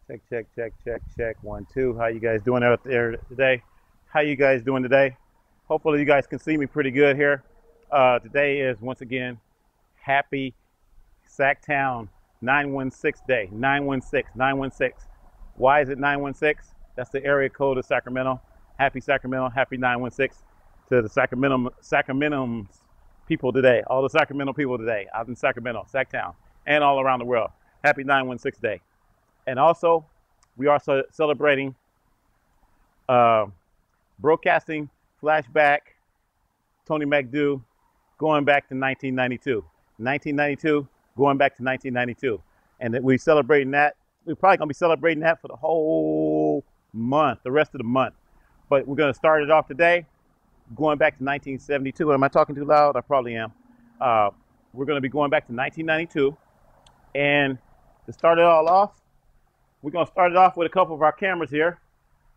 Check, check, check, check, check. 1, 2. How you guys doing out there today? How you guys doing today? Hopefully you guys can see me pretty good here. Today is once again happy Sacktown 916 day. 916, 916. Why is it 916? That's the area code of Sacramento. Happy Sacramento, happy 916 to the Sacramento people today. All the Sacramento people today out in Sacramento, Sacktown, and all around the world. Happy 916 day. And also, we are celebrating broadcasting flashback Tony Mcdew going back to 1992. 1992, going back to 1992. And that we're celebrating that. We're probably going to be celebrating that for the whole month, the rest of the month. But we're going to start it off today, going back to 1972. Am I talking too loud? I probably am. We're going to be going back to 1992. And to start it all off, we're going to start it off with a couple of our cameras here.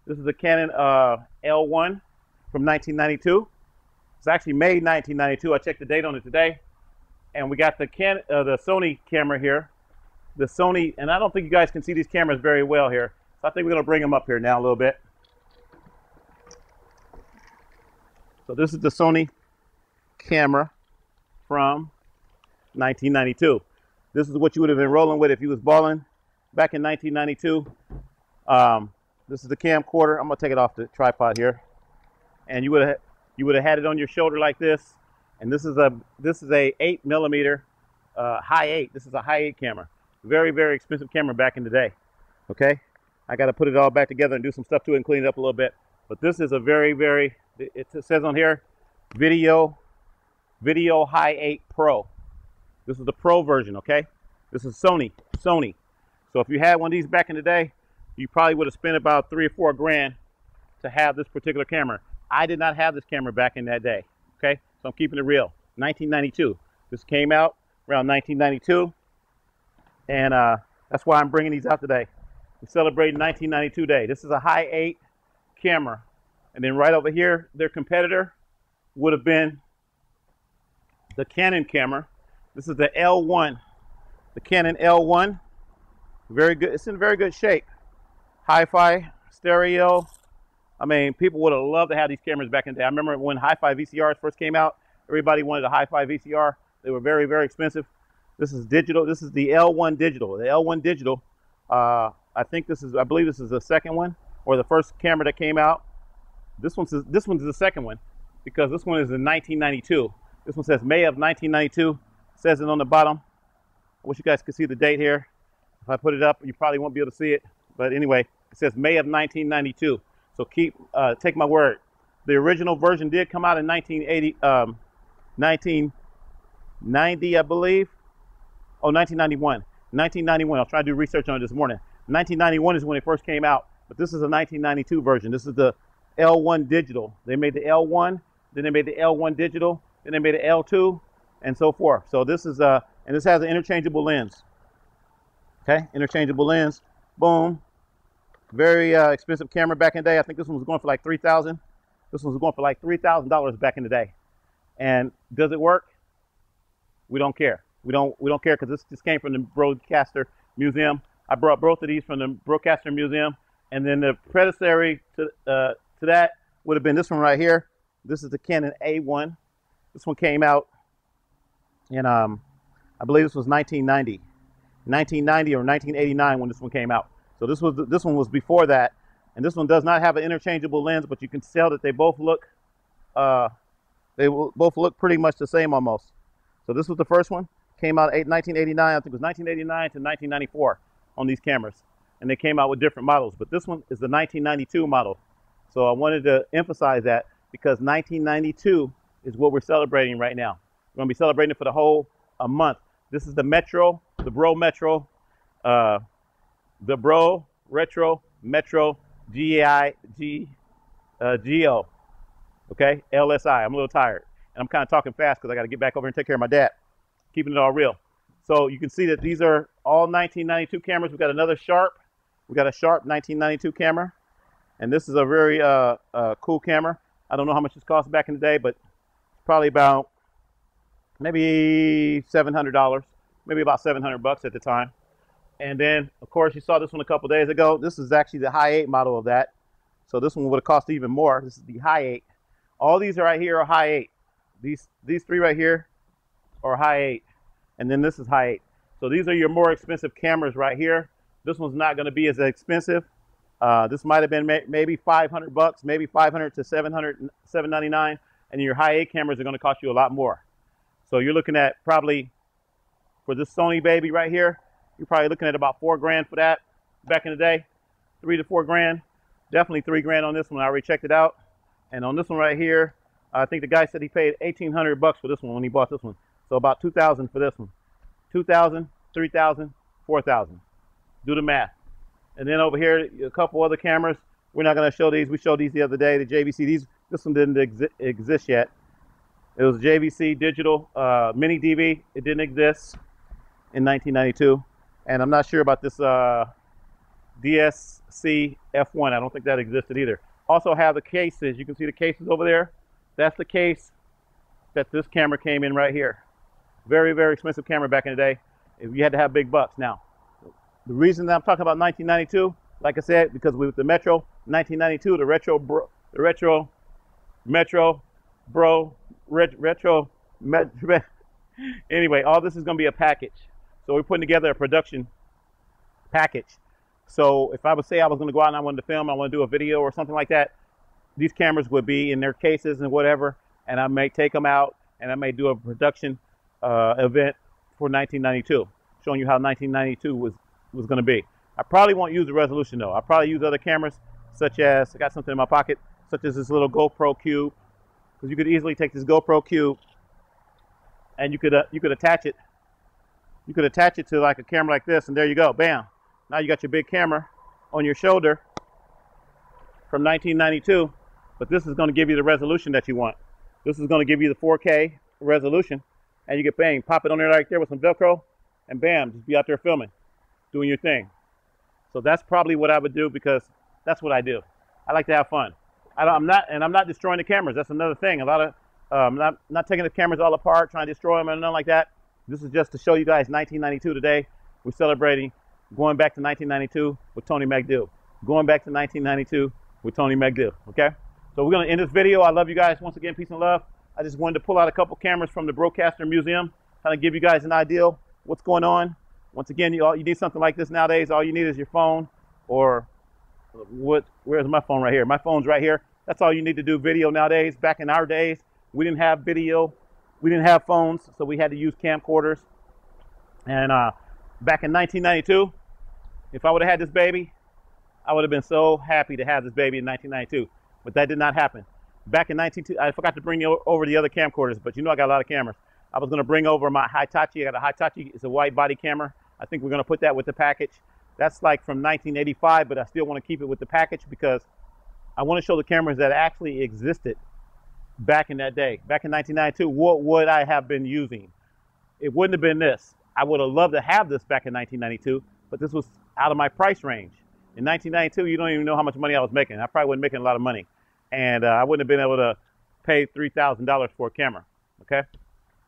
This is a Canon L1 from 1992. It's actually made in 1992. I checked the date on it today. And we got the Sony camera here. The Sony, and I don't think you guys can see these cameras very well here. So I think we're going to bring them up here now a little bit. So this is the Sony camera from 1992. This is what you would have been rolling with if you was balling back in 1992. This is the camcorder. I'm gonna take it off the tripod here, and you would have had it on your shoulder like this. And this is a 8mm high 8. This is a high 8 camera. Very, very expensive camera back in the day. Okay, I got to put it all back together and do some stuff to it and clean it up a little bit. But this is a very, very. It says on here, video high 8 Pro. This is the Pro version. Okay, this is Sony. So if you had one of these back in the day, you probably would have spent about $3 or $4 grand to have this particular camera. I did not have this camera back in that day. Okay, so I'm keeping it real. 1992. This came out around 1992, and that's why I'm bringing these out today. We're celebrating 1992 day. This is a high 8 camera, and then right over here, their competitor would have been the Canon camera. This is the L1, the Canon L1. Very good. It's in very good shape. Hi-fi, stereo. I mean, people would have loved to have these cameras back in the day. I remember when hi-fi VCRs first came out, everybody wanted a hi-fi VCR. They were very, very expensive. This is digital. This is the L1 digital. The L1 digital. I believe this is the second one or the first camera that came out. This one's the second one because this one is in 1992. This one says May of 1992. It says it on the bottom. I wish you guys could see the date here. If I put it up, you probably won't be able to see it. But anyway, it says May of 1992. So take my word. The original version did come out in 1990, I believe. Oh, 1991. 1991. I was trying to do research on it this morning. 1991 is when it first came out. But this is a 1992 version. This is the L1 digital. They made the L1, then they made the L1 digital, then they made the L2, and so forth. So this is and this has an interchangeable lens. Okay, interchangeable lens. Boom. Very expensive camera back in the day. I think this one was going for like $3,000. This one was going for like $3,000 back in the day. And does it work? We don't care. We don't care because this just came from the Broadcaster Museum. I brought both of these from the Broadcaster Museum, and then the predecessor to that would have been this one right here. This is the Canon A1. This one came out in I believe this was 1990 or 1989 when this one came out. So this one was before that, and this one does not have an interchangeable lens, but you can tell that they both look pretty much the same almost. So this was the first one, came out 1989. I think it was 1989 to 1994 on these cameras, and they came out with different models. But this one is the 1992 model. So I wanted to emphasize that because 1992 is what we're celebrating right now. We're going to be celebrating it for the whole month. This is the Metro, the Bro Metro, the Bro Retro Metro GO. Okay, LSI. I'm a little tired, and I'm kind of talking fast because I got to get back over and take care of my dad. Keeping it all real. So you can see that these are all 1992 cameras. We got another Sharp. We got a Sharp 1992 camera, and this is a very cool camera. I don't know how much this cost back in the day, but probably about maybe $700, maybe about $700 at the time. And then, of course, you saw this one a couple days ago. This is actually the high 8 model of that. So this one would have cost even more. This is the high 8. All these right here are high 8. These three right here are high 8. And then this is high 8. So these are your more expensive cameras right here. This one's not going to be as expensive. This might have been maybe $500, maybe $500 to $799. And your high 8 cameras are going to cost you a lot more. So you're looking at probably, for this Sony baby right here, you're probably looking at about $4 grand for that back in the day. 3 to 4 grand. Definitely 3 grand on this one. I already checked it out. And on this one right here, I think the guy said he paid $1,800 for this one when he bought this one. So about $2,000 for this one. $2,000, $3,000, $4,000. Do the math. And then over here, a couple other cameras. We're not going to show these. We showed these the other day, the JVC. This one didn't exist yet. It was JVC digital mini DV. It didn't exist in 1992. And I'm not sure about this DSC F1. I don't think that existed either. Also have the cases. You can see the cases over there. That's the case that this camera came in right here. Very, very expensive camera back in the day. You had to have big bucks. Now, the reason that I'm talking about 1992, like I said, because with the Metro 1992, the anyway, all this is going to be a package. So we're putting together a production package. So if I would say I was going to go out and I wanted to film, I want to do a video or something like that, these cameras would be in their cases and whatever, and I may take them out and I may do a production event for 1992, showing you how 1992 was going to be. I probably won't use the resolution though. I'll probably use other cameras, such as, I got something in my pocket, such as this little GoPro Cube, because you could easily take this GoPro Cube and you could attach it. You could attach it to like a camera like this, and there you go, bam. Now you got your big camera on your shoulder from 1992, but this is going to give you the resolution that you want. This is going to give you the 4K resolution, and you get bang, pop it on there right there with some Velcro, and bam, just be out there filming, doing your thing. So that's probably what I would do, because that's what I do. I like to have fun. I'm not destroying the cameras. That's another thing. A lot of not taking the cameras all apart, trying to destroy them and nothing like that. This is just to show you guys 1992 today. We're celebrating going back to 1992 with Tony Mcdew. Going back to 1992 with Tony Mcdew, okay? So we're going to end this video. I love you guys. Once again, peace and love. I just wanted to pull out a couple cameras from the Broadcaster Museum, kind of give you guys an idea what's going on. Once again, you need something like this nowadays. All you need is your phone, or where's my phone? Right here. My phone's right here. That's all you need to do video nowadays. Back in our days, we didn't have video. We didn't have phones, so we had to use camcorders. And back in 1992, if I would have had this baby, I would have been so happy to have this baby in 1992. But that did not happen. Back in 1992, I forgot to bring over the other camcorders, but you know I got a lot of cameras. I was going to bring over my Hitachi. I got a Hitachi. It's a white body camera. I think we're going to put that with the package. That's like from 1985, but I still want to keep it with the package because I want to show the cameras that actually existed back in that day. Back in 1992, what would I have been using? It wouldn't have been this. I would have loved to have this back in 1992, but this was out of my price range. In 1992, you don't even know how much money I was making. I probably wasn't making a lot of money. And I wouldn't have been able to pay $3,000 for a camera, okay?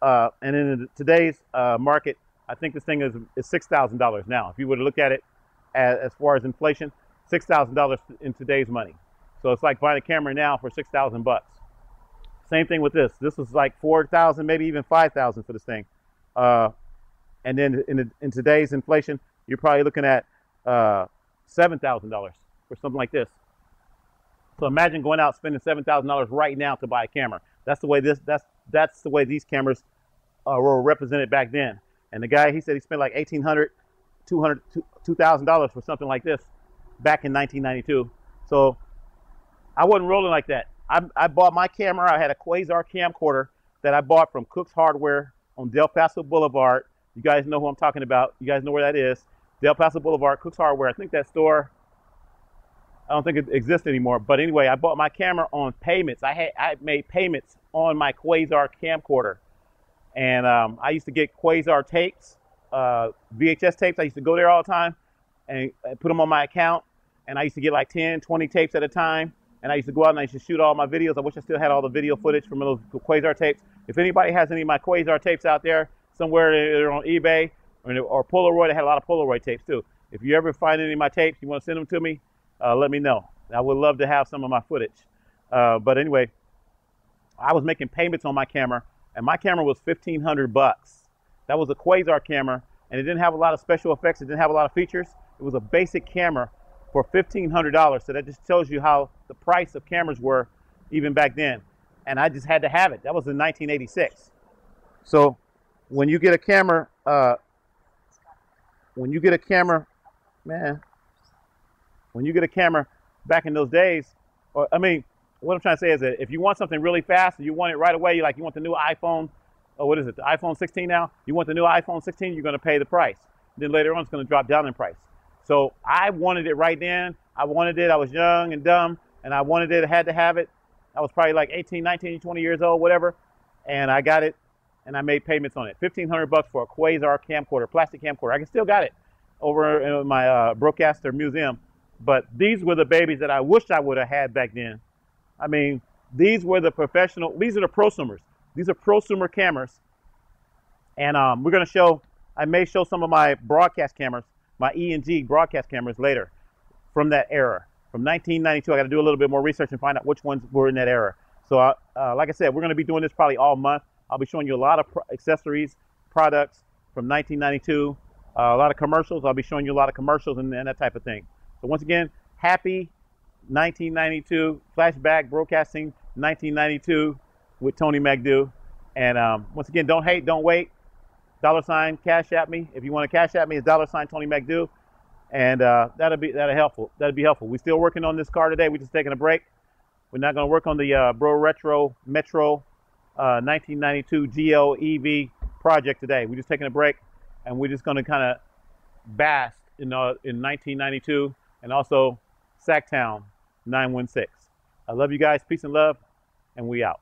And in today's market, I think this thing is $6,000 now. If you were to look at it as far as inflation, $6,000 in today's money. So it's like buying a camera now for $6,000. Same thing with this. This was like $4,000, maybe even $5,000 for this thing. And then in today's inflation, you're probably looking at $7,000 for something like this. So imagine going out spending $7,000 right now to buy a camera. That's the way that's the way these cameras were represented back then. And the guy, he said he spent like $1,800, $2,000 for something like this back in 1992. So I wasn't rolling like that. I bought my camera. I had a Quasar camcorder that I bought from Cook's Hardware on Del Paso Boulevard. You guys know who I'm talking about. You guys know where that is. Del Paso Boulevard, Cook's Hardware. I think that store, I don't think it exists anymore. But anyway, I bought my camera on payments. I made payments on my Quasar camcorder. And I used to get Quasar tapes, VHS tapes. I used to go there all the time and put them on my account. And I used to get like 10, 20 tapes at a time. And I used to go out and I used to shoot all my videos. I wish I still had all the video footage from those Quasar tapes. If anybody has any of my Quasar tapes out there, somewhere they're on eBay or Polaroid, I had a lot of Polaroid tapes too. If you ever find any of my tapes, you want to send them to me, let me know. I would love to have some of my footage. But anyway, I was making payments on my camera, and my camera was $1,500. That was a Quasar camera, and it didn't have a lot of special effects. It didn't have a lot of features. It was a basic camera for $1,500. So that just tells you how the price of cameras were even back then. And I just had to have it. That was in 1986. So when you get a camera, when you get a camera back in those days, or I mean, what I'm trying to say is that if you want something really fast and you want it right away, you want the new iPhone, or what is it, the iPhone 16 now? You want the new iPhone 16, you're going to pay the price. Then later on, it's going to drop down in price. So I wanted it right then. I wanted it. I was young and dumb, and I wanted it. I had to have it. I was probably like 18, 19, 20 years old, whatever. And I got it, and I made payments on it. $1,500 for a Quasar camcorder, plastic camcorder. I can still got it over in my Broadcaster Museum. But these were the babies that I wish I would have had back then. I mean, these were the professional, these are the prosumers. These are prosumer cameras. And we're going to show, I may show some of my broadcast cameras, my E&G broadcast cameras later from that era. From 1992, I got to do a little bit more research and find out which ones were in that era. So like I said, we're going to be doing this probably all month. I'll be showing you a lot of accessories, products from 1992, a lot of commercials. I'll be showing you a lot of commercials and that type of thing. So once again, happy 1992 flashback broadcasting 1992 with Tony Mcdew. And once again, don't hate, don't wait. $ cash at me. If you want to cash at me, it's $ Tony Mcdew. And that'll be helpful. That'll be helpful. We're still working on this car today. We're just taking a break. We're not going to work on the Bro Retro Metro 1992 GL EV project today. We're just taking a break, and we're just going to kind of bask in 1992 and also Sacktown 916. I love you guys. Peace and love, and we out.